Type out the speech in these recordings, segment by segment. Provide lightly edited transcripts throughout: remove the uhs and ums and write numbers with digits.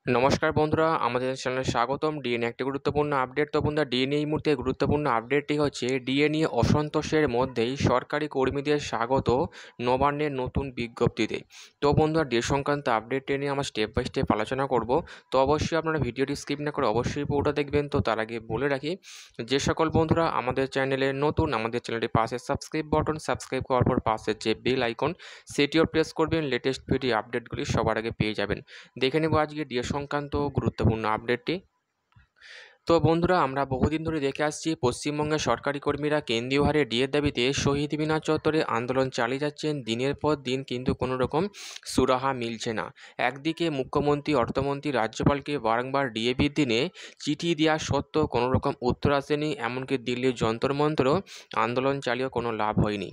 নমস্কার বন্ধুরা, আমাদের চ্যানেলে স্বাগতম। ডিএ নিয়ে একটি গুরুত্বপূর্ণ আপডেট। তো বন্ধুরা, ডিএ নিয়ে এই মুহূর্তে গুরুত্বপূর্ণ আপডেটটি হচ্ছে ডিএ নিয়ে অসন্তোষের মধ্যেই সরকারি কর্মীদের স্বাগত নবান্নের নতুন বিজ্ঞপ্তিতে। তো বন্ধুরা, ডিএ সংক্রান্ত আপডেটটি নিয়ে আমরা স্টেপ বাই স্টেপ আলোচনা করব। তো অবশ্যই আপনারা ভিডিওটি স্কিপ না করে অবশ্যই পুরোটা দেখবেন। তো তার আগে বলে রাখি, যে সকল বন্ধুরা আমাদের চ্যানেলে নতুন, আমাদের চ্যানেলটির পাশে সাবস্ক্রাইব বাটন, সাবস্ক্রাইব করার পর পাশের যে বেল আইকন সেটিও প্রেস করবেন। লেটেস্ট ভিডিও আপডেটগুলি সবার আগে পেয়ে যাবেন। দেখে নেব আজকে ডিএ সংক্রান্ত গুরুত্বপূর্ণ আপডেটটি। তো বন্ধুরা, আমরা বহুদিন ধরে দেখে আসছি পশ্চিমবঙ্গের সরকারি কর্মীরা কেন্দ্রীয় হারে ডিএর দাবিতে শহীদ মিনার চত্বরে আন্দোলন চালিয়ে যাচ্ছেন দিনের পর দিন, কিন্তু কোনো রকম সুরাহা মিলছে না। একদিকে মুখ্যমন্ত্রী, অর্থমন্ত্রী, রাজ্যপালকে বারংবার ডিএ বৃদ্ধি নিয়ে চিঠি দেওয়া সত্ত্বেও কোনো রকম উত্তর আসেনি। এমনকি দিল্লির যন্তর মন্তরও আন্দোলন চালিয়েও কোনো লাভ হয়নি।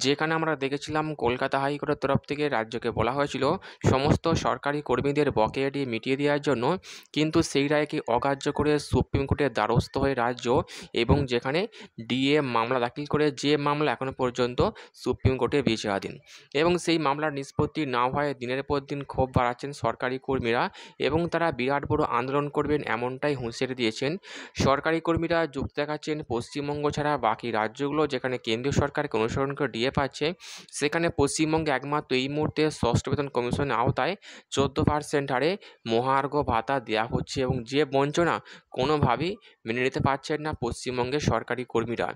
যেখানে আমরা দেখেছিলাম কলকাতা হাইকোর্টের তরফ থেকে রাজ্যকে বলা হয়েছিল সমস্ত সরকারি কর্মীদের বকেয়া ডিএ মিটিয়ে দেওয়ার জন্য, কিন্তু সেই রায়কে অগ্রাহ্য করে সুপ্রিম কোর্টের দ্বারস্থ হয়ে রাজ্য, এবং যেখানে ডিএ মামলা দাখিল করে, যে মামলা এখনও পর্যন্ত সুপ্রিম কোর্টে বিচারাধীন, এবং সেই মামলার নিষ্পত্তি না হওয়ায় দিনের পর দিন ক্ষোভ বাড়াচ্ছেন সরকারি কর্মীরা, এবং তারা বিরাট বড় আন্দোলন করবেন এমনটাই হুঁশিয়ারি দিয়েছেন। সরকারি কর্মীরা যুক্তি দেখাচ্ছেন পশ্চিমবঙ্গ ছাড়া বাকি রাজ্যগুলো যেখানে কেন্দ্রীয় সরকারকে অনুসরণ করে ডিএ পাচ্ছে, সেখানে পশ্চিমবঙ্গে একমাত্র এই মুহূর্তে ষষ্ঠ বেতন কমিশনের আওতায় 14% হারে মহার্ঘ ভাতা দেওয়া হচ্ছে, এবং যে বঞ্চনা কোনোভাবেই মেনে নিতে পারছেন না পশ্চিমবঙ্গের সরকারি কর্মীরা।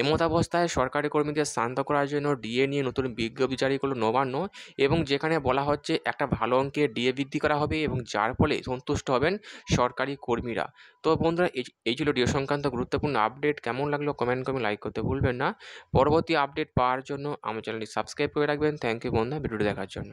এমতাবস্থায় সরকারি কর্মীদের শান্ত করার জন্য ডিএ নিয়ে নতুন বিজ্ঞপ্তি জারি করল নবান্ন, এবং যেখানে বলা হচ্ছে একটা ভালো অঙ্কের ডিএ বৃদ্ধি করা হবে, এবং যার ফলে সন্তুষ্ট হবেন সরকারি কর্মীরা। তো বন্ধুরা, এই ছিল ডিএ সংক্রান্ত গুরুত্বপূর্ণ আপডেট। কেমন লাগলো কমেন্ট করে লাইক করতে ভুলবেন না। পরবর্তী আপডেট পাওয়ার জন্য আমার চ্যানেলটি সাবস্ক্রাইব করে রাখবেন। থ্যাংক ইউ বন্ধুরা, ভিডিওটি দেখার জন্য।